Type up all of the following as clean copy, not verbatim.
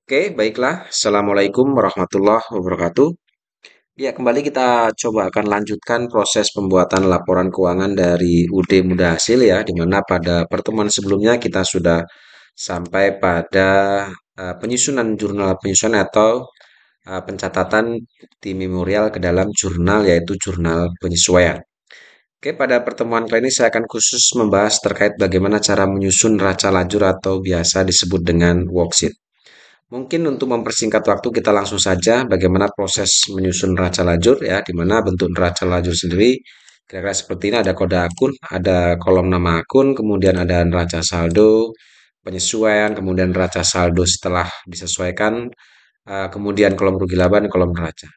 Oke, baiklah. Assalamualaikum warahmatullahi wabarakatuh. Ya, kembali kita coba akan lanjutkan proses pembuatan laporan keuangan dari UD Muda Hasil ya, di mana pada pertemuan sebelumnya kita sudah sampai pada penyusunan jurnal penyusunan atau pencatatan di memorial ke dalam jurnal yaitu jurnal penyesuaian. Oke, pada pertemuan kali ini saya akan khusus membahas terkait bagaimana cara menyusun raca lajur atau biasa disebut dengan worksheet. Mungkin untuk mempersingkat waktu kita langsung saja bagaimana proses menyusun neraca lajur ya, di mana bentuk neraca lajur sendiri kira-kira seperti ini, ada kode akun, ada kolom nama akun, kemudian ada neraca saldo, penyesuaian, kemudian neraca saldo setelah disesuaikan, kemudian kolom rugi laba dan kolom neraca.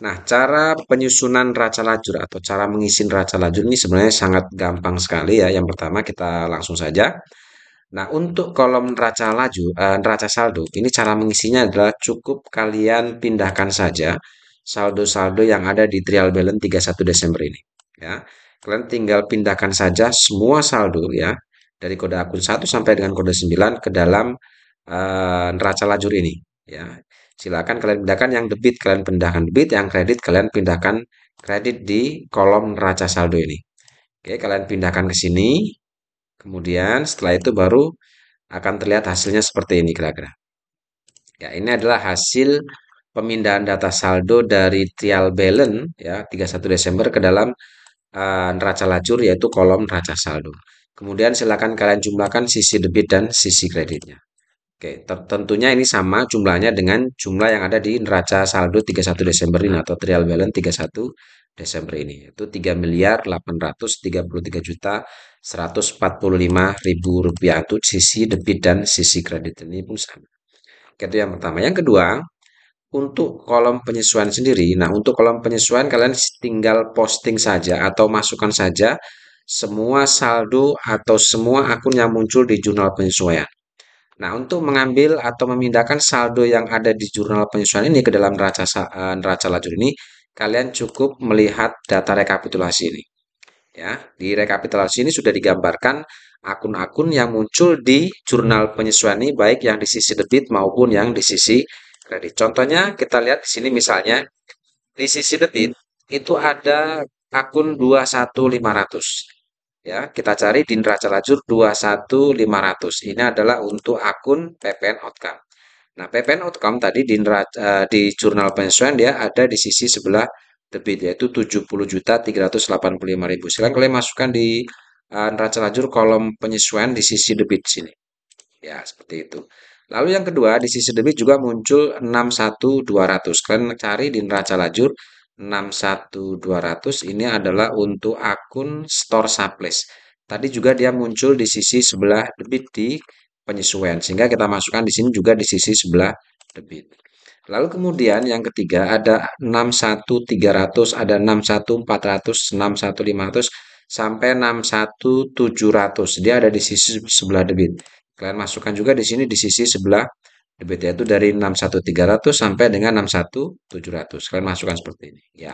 Nah, cara penyusunan neraca lajur atau cara mengisi neraca lajur ini sebenarnya sangat gampang sekali ya. Yang pertama kita langsung saja. Nah, untuk kolom neraca laju, neraca saldo, ini cara mengisinya adalah cukup kalian pindahkan saja saldo-saldo yang ada di trial balance 31 Desember ini. Ya, kalian tinggal pindahkan saja semua saldo ya dari kode akun 1 sampai dengan kode 9 ke dalam neraca lajur ini. Ya, silakan kalian pindahkan yang debit, kalian pindahkan debit, yang kredit kalian pindahkan kredit di kolom neraca saldo ini. Oke, kalian pindahkan ke sini. Kemudian setelah itu baru akan terlihat hasilnya seperti ini kira-kira. Ya, ini adalah hasil pemindahan data saldo dari trial balance ya 31 Desember ke dalam neraca lajur yaitu kolom neraca saldo. Kemudian silakan kalian jumlahkan sisi debit dan sisi kreditnya. Oke, tentunya ini sama jumlahnya dengan jumlah yang ada di neraca saldo 31 Desember ini atau trial balance 31 Desember ini. Itu 3.833.145.000 rupiah untuk sisi debit dan sisi kredit ini pun sama. Oke, itu yang pertama. Yang kedua, untuk kolom penyesuaian sendiri. Nah, untuk kolom penyesuaian kalian tinggal posting saja atau masukkan saja semua saldo atau semua akun yang muncul di jurnal penyesuaian. Nah, untuk mengambil atau memindahkan saldo yang ada di jurnal penyesuaian ini ke dalam neraca lajur ini, kalian cukup melihat data rekapitulasi ini. Ya, di rekapitulasi ini sudah digambarkan akun-akun yang muncul di jurnal penyesuaian ini, baik yang di sisi debit maupun yang di sisi kredit. Contohnya kita lihat di sini misalnya di sisi debit itu ada akun 21500. Ya, kita cari di neraca lajur 21500. Ini adalah untuk akun PPN outcome. Nah, PPN outcome tadi di jurnal penyesuaian dia ada di sisi sebelah debit yaitu 70.385.000. Silakan kalian masukkan di neraca lajur kolom penyesuaian di sisi debit sini. Ya, seperti itu. Lalu yang kedua, di sisi debit juga muncul 61.200. Kalian cari di neraca lajur 61.200 ini adalah untuk akun store supplies. Tadi juga dia muncul di sisi sebelah debit di penyesuaian, sehingga kita masukkan di sini juga di sisi sebelah debit. Lalu kemudian yang ketiga ada 61.300, ada 61.400, 61.500 sampai 61.700. Dia ada di sisi sebelah debit. Kalian masukkan juga di sini di sisi sebelah debit yaitu dari 61.300 sampai dengan 61.700. Kalian masukkan seperti ini. Ya.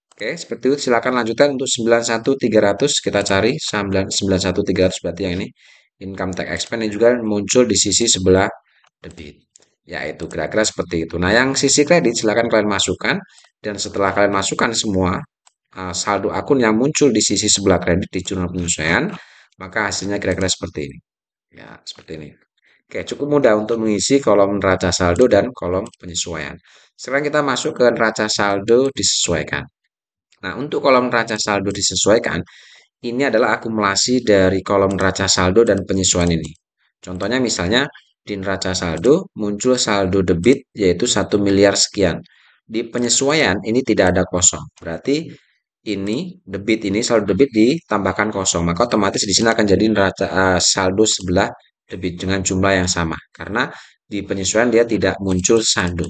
Oke, seperti itu silakan lanjutkan untuk 91.300 kita cari 91.300 berarti yang ini income tax expense ini juga muncul di sisi sebelah debit. Ya, itu kira-kira seperti itu. Nah, yang sisi kredit silakan kalian masukkan dan setelah kalian masukkan semua saldo akun yang muncul di sisi sebelah kredit di jurnal penyesuaian, maka hasilnya kira-kira seperti ini. Ya, seperti ini. Oke, cukup mudah untuk mengisi kolom neraca saldo dan kolom penyesuaian. Sekarang kita masuk ke neraca saldo disesuaikan. Nah, untuk kolom neraca saldo disesuaikan, ini adalah akumulasi dari kolom neraca saldo dan penyesuaian ini. Contohnya misalnya di neraca saldo muncul saldo debit yaitu 1 miliar sekian. Di penyesuaian ini tidak ada kosong. Berarti ini debit ini saldo debit ditambahkan kosong. Maka otomatis di sini akan jadi neraca saldo sebelah debit dengan jumlah yang sama. Karena di penyesuaian dia tidak muncul saldo.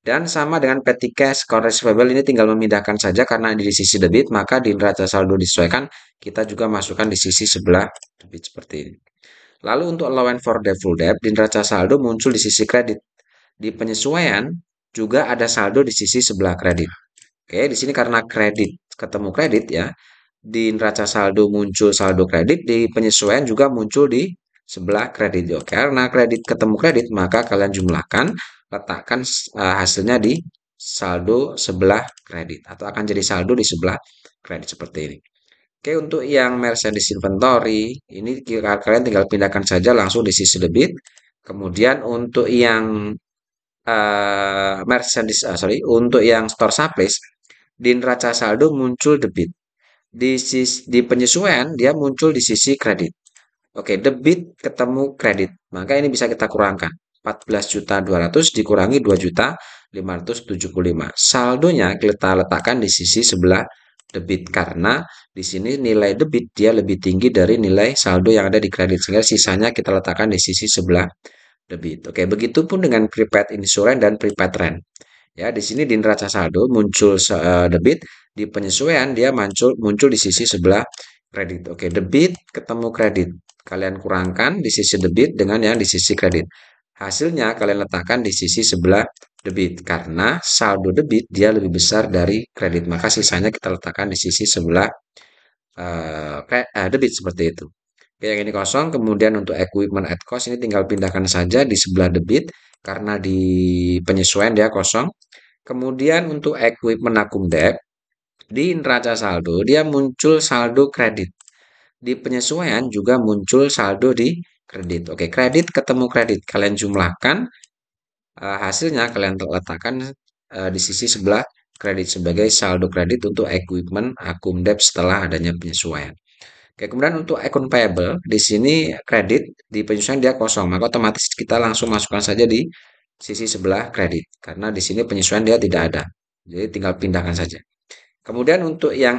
Dan sama dengan petty cash, account receivable ini tinggal memindahkan saja karena di sisi debit, maka di neraca saldo disesuaikan, kita juga masukkan di sisi sebelah debit seperti ini. Lalu untuk allowance for default debt, di neraca saldo muncul di sisi kredit. Di penyesuaian juga ada saldo di sisi sebelah kredit. Oke, di sini karena kredit ketemu kredit ya, di neraca saldo muncul saldo kredit, di penyesuaian juga muncul di sebelah kredit. Yo, karena kredit ketemu kredit, maka kalian jumlahkan, letakkan hasilnya di saldo sebelah kredit atau akan jadi saldo di sebelah kredit seperti ini. Oke, untuk yang Mercedes inventory, ini kalian tinggal pindahkan saja langsung di sisi debit. Kemudian untuk yang untuk yang store supplies, di neraca saldo muncul debit. Di penyesuaian dia muncul di sisi kredit. Oke, debit ketemu kredit. Maka ini bisa kita kurangkan. 14.200.000 dikurangi 2.575.000. Saldonya kita letakkan di sisi sebelah debit karena di sini nilai debit dia lebih tinggi dari nilai saldo yang ada di kredit, sehingga sisanya kita letakkan di sisi sebelah debit. Oke, begitupun dengan prepaid insurance dan prepaid rent. Ya, di sini di neraca saldo muncul debit, di penyesuaian dia muncul di sisi sebelah kredit. Oke, debit ketemu kredit. Kalian kurangkan di sisi debit dengan yang di sisi kredit. Hasilnya kalian letakkan di sisi sebelah debit karena saldo debit dia lebih besar dari kredit. Maka sisanya kita letakkan di sisi sebelah debit seperti itu. Oke, yang ini kosong, kemudian untuk equipment at cost ini tinggal pindahkan saja di sebelah debit karena di penyesuaian dia kosong. Kemudian untuk equipment akum debt di neraca saldo dia muncul saldo kredit. Di penyesuaian juga muncul saldo di kredit. Oke, kredit ketemu kredit, kalian jumlahkan hasilnya kalian letakkan di sisi sebelah kredit sebagai saldo kredit untuk equipment akum debt setelah adanya penyesuaian. Oke, kemudian untuk akun payable, di sini kredit, di penyesuaian dia kosong, maka otomatis kita langsung masukkan saja di sisi sebelah kredit, karena di sini penyesuaian dia tidak ada. Jadi tinggal pindahkan saja. Kemudian untuk yang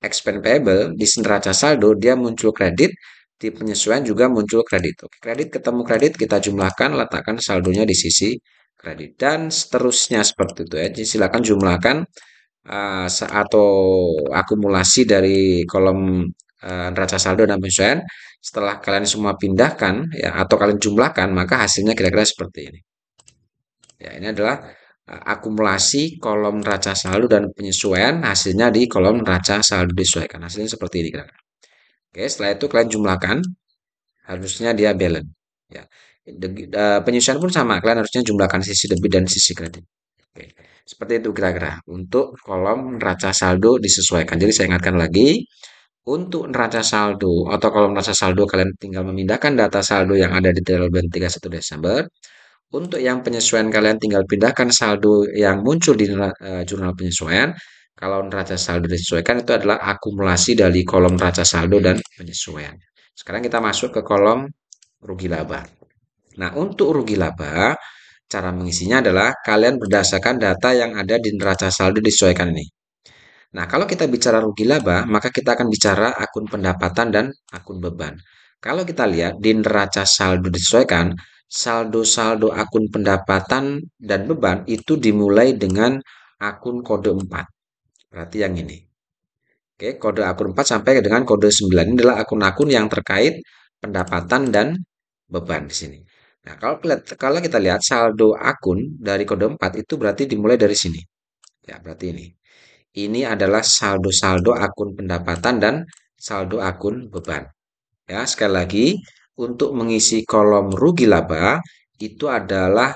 expense payable, di neraca saldo, dia muncul kredit, di penyesuaian juga muncul kredit. Oke, kredit ketemu kredit, kita jumlahkan, letakkan saldonya di sisi kredit. Dan seterusnya seperti itu ya. Jadi silakan jumlahkan atau akumulasi dari kolom neraca saldo dan penyesuaian. Setelah kalian semua pindahkan ya atau kalian jumlahkan, maka hasilnya kira-kira seperti ini. Ya, ini adalah akumulasi kolom neraca saldo dan penyesuaian, hasilnya di kolom neraca saldo disesuaikan. Hasilnya seperti ini kira-kira. Oke, setelah itu kalian jumlahkan, harusnya dia balance. Ya. Penyesuaian pun sama, kalian harusnya jumlahkan sisi debit dan sisi kredit. Oke, seperti itu kira-kira untuk kolom neraca saldo disesuaikan. Jadi saya ingatkan lagi, untuk neraca saldo atau kolom neraca saldo kalian tinggal memindahkan data saldo yang ada di tanggal 31 Desember. Untuk yang penyesuaian kalian tinggal pindahkan saldo yang muncul di jurnal penyesuaian. Kalau neraca saldo disesuaikan itu adalah akumulasi dari kolom neraca saldo dan penyesuaian. Sekarang kita masuk ke kolom rugi laba. Nah, untuk rugi laba, cara mengisinya adalah kalian berdasarkan data yang ada di neraca saldo disesuaikan ini. Nah, kalau kita bicara rugi laba, maka kita akan bicara akun pendapatan dan akun beban. Kalau kita lihat di neraca saldo disesuaikan, saldo-saldo akun pendapatan dan beban itu dimulai dengan akun kode 4. Berarti yang ini. Oke, kode akun 4 sampai dengan kode 9 ini adalah akun-akun yang terkait pendapatan dan beban di sini. Nah, kalau kita lihat saldo akun dari kode 4 itu berarti dimulai dari sini. Ya, berarti ini. Ini adalah saldo-saldo akun pendapatan dan saldo akun beban. Ya, sekali lagi, untuk mengisi kolom rugi laba itu adalah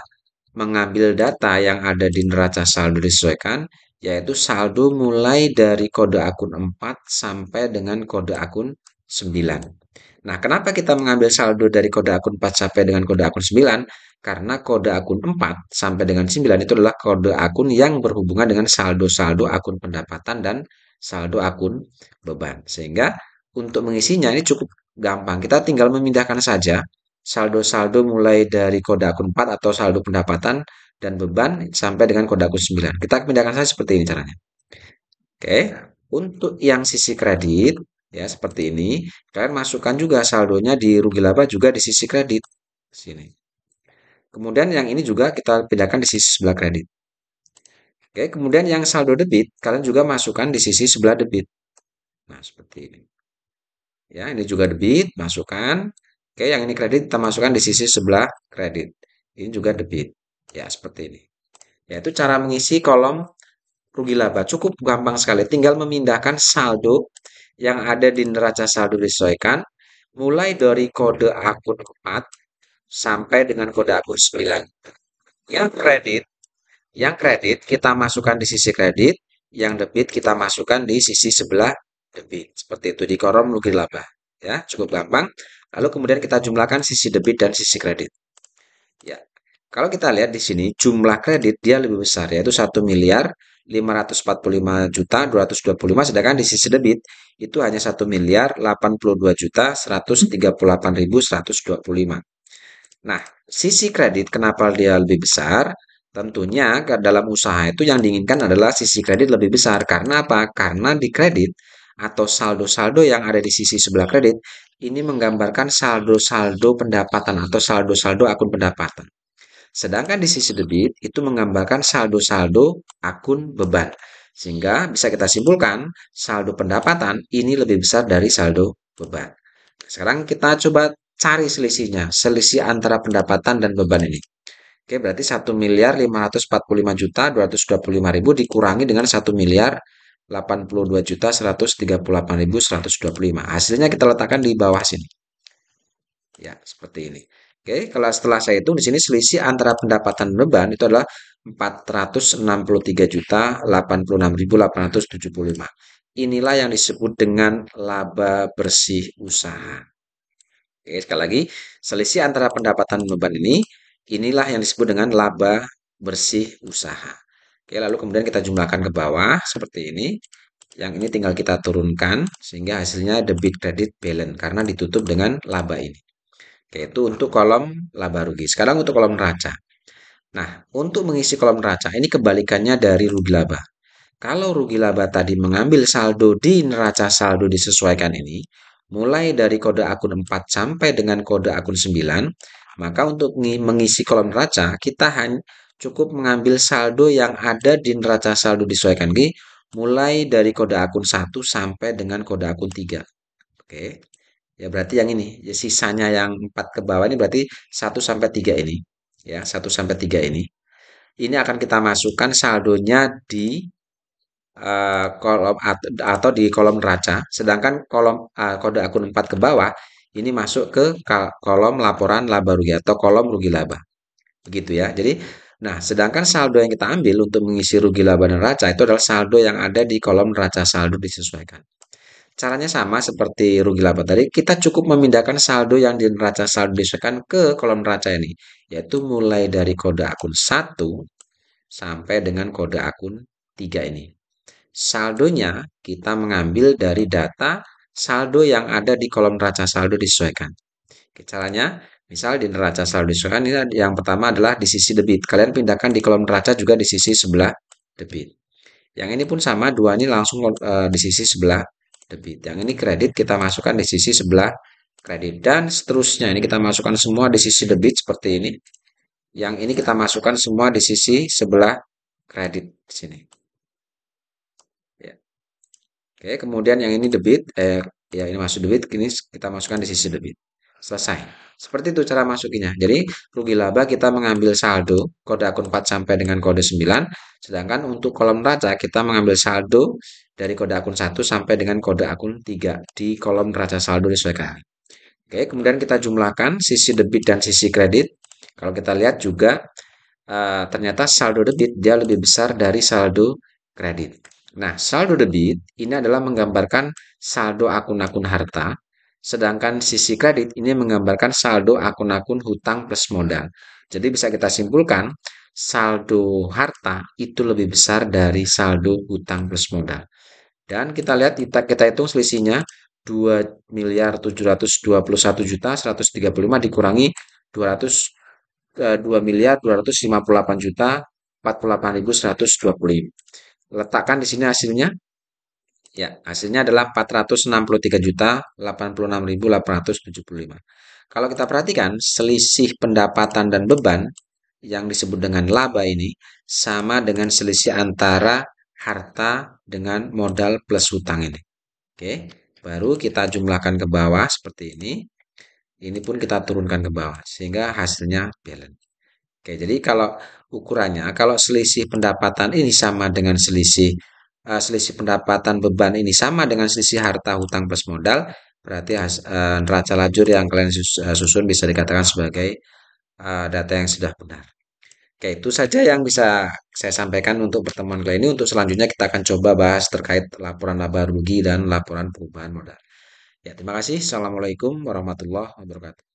mengambil data yang ada di neraca saldo disesuaikan, yaitu saldo mulai dari kode akun 4 sampai dengan kode akun 9. Nah, kenapa kita mengambil saldo dari kode akun 4 sampai dengan kode akun 9? Karena kode akun 4 sampai dengan 9 itu adalah kode akun yang berhubungan dengan saldo-saldo akun pendapatan dan saldo akun beban. Sehingga untuk mengisinya ini cukup gampang. Kita tinggal memindahkan saja saldo-saldo mulai dari kode akun 4 atau saldo pendapatan dan beban sampai dengan kode akun 9. Kita pindahkan saja seperti ini caranya. Oke, untuk yang sisi kredit ya seperti ini, kalian masukkan juga saldonya di rugi laba juga di sisi kredit sini. Kemudian yang ini juga kita pindahkan di sisi sebelah kredit. Oke, kemudian yang saldo debit kalian juga masukkan di sisi sebelah debit. Nah, seperti ini. Ya, ini juga debit, masukkan. Oke, yang ini kredit kita masukkan di sisi sebelah kredit. Ini juga debit. Ya, seperti ini. Yaitu cara mengisi kolom rugi laba. Cukup gampang sekali. Tinggal memindahkan saldo yang ada di neraca saldo disesuaikan mulai dari kode akun 4 sampai dengan kode akun 9. Yang kredit, yang kredit kita masukkan di sisi kredit, yang debit kita masukkan di sisi sebelah debit. Seperti itu di kolom rugi laba. Ya, cukup gampang. Lalu kemudian kita jumlahkan sisi debit dan sisi kredit. Ya. Kalau kita lihat di sini jumlah kredit dia lebih besar yaitu 1.545.225.225 sedangkan di sisi debit itu hanya 1.082.138.125. Nah, sisi kredit kenapa dia lebih besar? Tentunya dalam usaha itu yang diinginkan adalah sisi kredit lebih besar. Karena apa? Karena di kredit atau saldo-saldo yang ada di sisi sebelah kredit ini menggambarkan saldo-saldo pendapatan atau saldo-saldo akun pendapatan. Sedangkan di sisi debit itu menggambarkan saldo-saldo akun beban. Sehingga bisa kita simpulkan saldo pendapatan ini lebih besar dari saldo beban. Sekarang kita coba cari selisihnya, selisih antara pendapatan dan beban ini. Oke, berarti 1.545.225.000 dikurangi dengan 1.082.138.125. Hasilnya kita letakkan di bawah sini. Ya, seperti ini. Oke, kalau setelah saya hitung di sini selisih antara pendapatan beban itu adalah 463.086.875. Inilah yang disebut dengan laba bersih usaha. Oke, sekali lagi, selisih antara pendapatan beban inilah yang disebut dengan laba bersih usaha. Oke, lalu kemudian kita jumlahkan ke bawah seperti ini. Yang ini tinggal kita turunkan sehingga hasilnya debit credit balance karena ditutup dengan laba ini. Oke, itu untuk kolom laba rugi. Sekarang untuk kolom neraca. Nah, untuk mengisi kolom neraca ini kebalikannya dari rugi laba. Kalau rugi laba tadi mengambil saldo di neraca saldo disesuaikan ini, mulai dari kode akun 4 sampai dengan kode akun 9, maka untuk mengisi kolom neraca, kita hanya cukup mengambil saldo yang ada di neraca saldo disesuaikan ini, mulai dari kode akun 1 sampai dengan kode akun 3. Oke. Ya berarti yang ini, ya sisanya yang 4 ke bawah ini berarti 1 sampai 3 ini. Ya, 1 sampai 3 ini. Ini akan kita masukkan saldonya di kolom atau di kolom neraca, sedangkan kolom kode akun 4 ke bawah ini masuk ke kolom laporan laba rugi atau kolom rugi laba. Begitu ya. Jadi, nah sedangkan saldo yang kita ambil untuk mengisi rugi laba dan neraca itu adalah saldo yang ada di kolom neraca saldo disesuaikan. Caranya sama seperti rugi laba tadi, kita cukup memindahkan saldo yang di neraca saldo disesuaikan ke kolom neraca ini, yaitu mulai dari kode akun 1 sampai dengan kode akun 3 ini. Saldonya kita mengambil dari data saldo yang ada di kolom neraca saldo disesuaikan. Caranya, misal di neraca saldo disesuaikan ini yang pertama adalah di sisi debit. Kalian pindahkan di kolom neraca juga di sisi sebelah debit. Yang ini pun sama, dua ini langsung di sisi sebelah debit. Yang ini kredit kita masukkan di sisi sebelah kredit dan seterusnya. Ini kita masukkan semua di sisi debit seperti ini. Yang ini kita masukkan semua di sisi sebelah kredit di sini. Ya. Oke, kemudian yang ini debit, ya ini masuk debit, ini kita masukkan di sisi debit. Selesai. Seperti itu cara masukinya. Jadi, rugi laba kita mengambil saldo kode akun 4 sampai dengan kode 9, sedangkan untuk kolom neraca kita mengambil saldo dari kode akun 1 sampai dengan kode akun 3 di kolom neraca saldo disesuaikan. Oke, kemudian kita jumlahkan sisi debit dan sisi kredit. Kalau kita lihat juga ternyata saldo debit dia lebih besar dari saldo kredit. Nah, saldo debit ini adalah menggambarkan saldo akun-akun harta, sedangkan sisi kredit ini menggambarkan saldo akun-akun hutang plus modal. Jadi bisa kita simpulkan saldo harta itu lebih besar dari saldo hutang plus modal. Dan kita lihat kita hitung selisihnya 2.721.135 dikurangi 200 2.258.048.125. Letakkan di sini hasilnya. Ya, hasilnya adalah 463.086.875. Kalau kita perhatikan, selisih pendapatan dan beban yang disebut dengan laba ini sama dengan selisih antara harta dengan modal plus hutang ini. Oke, baru kita jumlahkan ke bawah seperti ini. Ini pun kita turunkan ke bawah sehingga hasilnya balance. Oke, jadi kalau ukurannya, kalau selisih pendapatan ini sama dengan selisih pendapatan beban ini sama dengan selisih harta hutang plus modal, Berarti neraca lajur yang kalian susun bisa dikatakan sebagai data yang sudah benar. Oke, itu saja yang bisa saya sampaikan untuk pertemuan kali ini. Untuk selanjutnya kita akan coba bahas terkait laporan laba rugi dan laporan perubahan modal. Ya, terima kasih. Assalamualaikum warahmatullahi wabarakatuh.